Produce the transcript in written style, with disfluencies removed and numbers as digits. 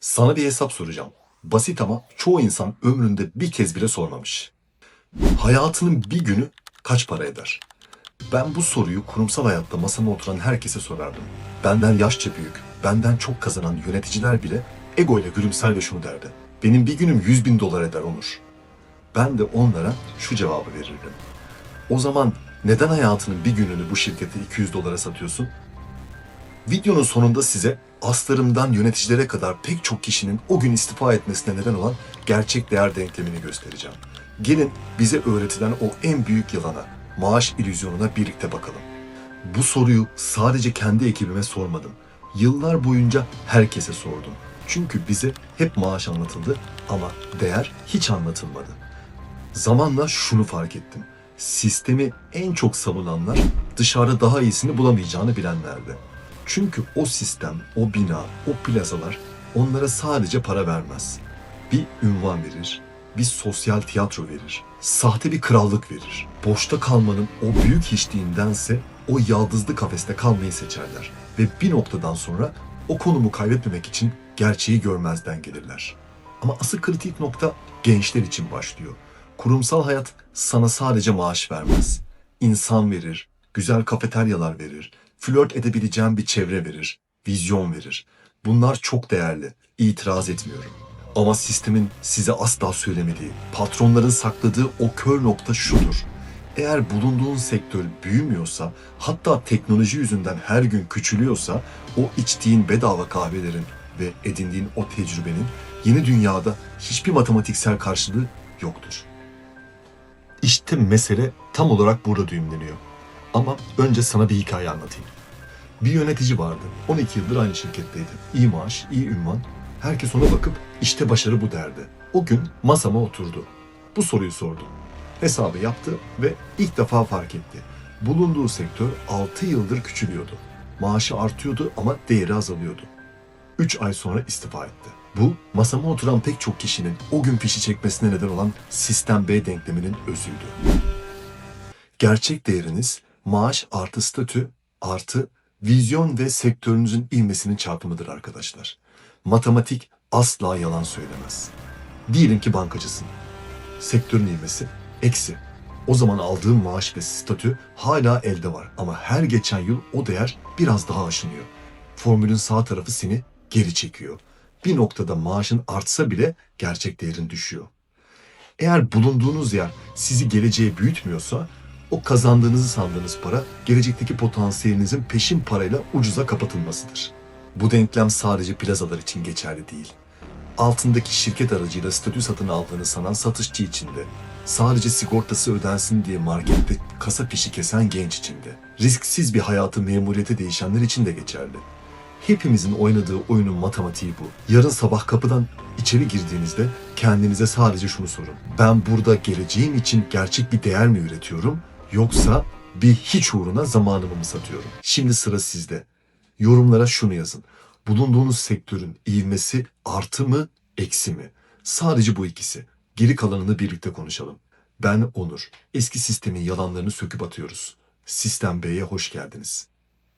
Sana bir hesap soracağım. Basit ama çoğu insan ömründe bir kez bile sormamış. Hayatının bir günü kaç para eder? Ben bu soruyu kurumsal hayatta masama oturan herkese sorardım. Benden yaşça büyük, benden çok kazanan yöneticiler bile ego ile gülümser ve şunu derdi. Benim bir günüm 100.000 dolar eder Onur. Ben de onlara şu cevabı verirdim. O zaman neden hayatının bir gününü bu şirkete 200 dolara satıyorsun? Videonun sonunda size aslarımdan yöneticilere kadar pek çok kişinin o gün istifa etmesine neden olan gerçek değer denklemini göstereceğim. Gelin bize öğretilen o en büyük yalana, maaş illüzyonuna birlikte bakalım. Bu soruyu sadece kendi ekibime sormadım. Yıllar boyunca herkese sordum. Çünkü bize hep maaş anlatıldı ama değer hiç anlatılmadı. Zamanla şunu fark ettim. Sistemi en çok savunanlar dışarıda daha iyisini bulamayacağını bilenlerdi. Çünkü o sistem, o bina, o plazalar onlara sadece para vermez. Bir ünvan verir, bir sosyal tiyatro verir, sahte bir krallık verir. Boşta kalmanın o büyük hiçliğindense o yaldızlı kafeste kalmayı seçerler. Ve bir noktadan sonra o konumu kaybetmemek için gerçeği görmezden gelirler. Ama asıl kritik nokta gençler için başlıyor. Kurumsal hayat sana sadece maaş vermez. İnsan verir, güzel kafeteryalar verir, flört edebileceğin bir çevre verir, vizyon verir. Bunlar çok değerli, itiraz etmiyorum. Ama sistemin size asla söylemediği, patronların sakladığı o kör nokta şudur. Eğer bulunduğun sektör büyümüyorsa, hatta teknoloji yüzünden her gün küçülüyorsa, o içtiğin bedava kahvelerin ve edindiğin o tecrübenin yeni dünyada hiçbir matematiksel karşılığı yoktur. İşte mesele tam olarak burada düğümleniyor. Ama önce sana bir hikaye anlatayım. Bir yönetici vardı. 12 yıldır aynı şirketteydi. İyi maaş, iyi ünvan. Herkes ona bakıp işte başarı bu derdi. O gün masama oturdu. Bu soruyu sordu. Hesabı yaptı ve ilk defa fark etti. Bulunduğu sektör 6 yıldır küçülüyordu. Maaşı artıyordu ama değeri azalıyordu. 3 ay sonra istifa etti. Bu masama oturan pek çok kişinin o gün fişi çekmesine neden olan Sistem B denkleminin özüydü. Gerçek değeriniz maaş artı statü artı vizyon ve sektörünüzün ivmesinin çarpımıdır arkadaşlar. Matematik asla yalan söylemez. Diyelim ki bankacısın. Sektörün ivmesi eksi. O zaman aldığın maaş ve statü hala elde var ama her geçen yıl o değer biraz daha aşınıyor. Formülün sağ tarafı seni geri çekiyor. Bir noktada maaşın artsa bile gerçek değerin düşüyor. Eğer bulunduğunuz yer sizi geleceğe büyütmüyorsa, o kazandığınızı sandığınız para, gelecekteki potansiyelinizin peşin parayla ucuza kapatılmasıdır. Bu denklem sadece plazalar için geçerli değil. Altındaki şirket aracıyla statü satın aldığını sanan satışçı için de, sadece sigortası ödensin diye markette kasa fişi kesen genç için de, risksiz bir hayatı memuriyete değişenler için de geçerli. Hepimizin oynadığı oyunun matematiği bu. Yarın sabah kapıdan içeri girdiğinizde kendinize sadece şunu sorun. Ben burada geleceğim için gerçek bir değer mi üretiyorum yoksa bir hiç uğruna zamanımı mı satıyorum? Şimdi sıra sizde. Yorumlara şunu yazın. Bulunduğunuz sektörün ivmesi artı mı eksi mi? Sadece bu ikisi. Geri kalanını birlikte konuşalım. Ben Onur. Eski sistemin yalanlarını söküp atıyoruz. Sistem B'ye hoş geldiniz.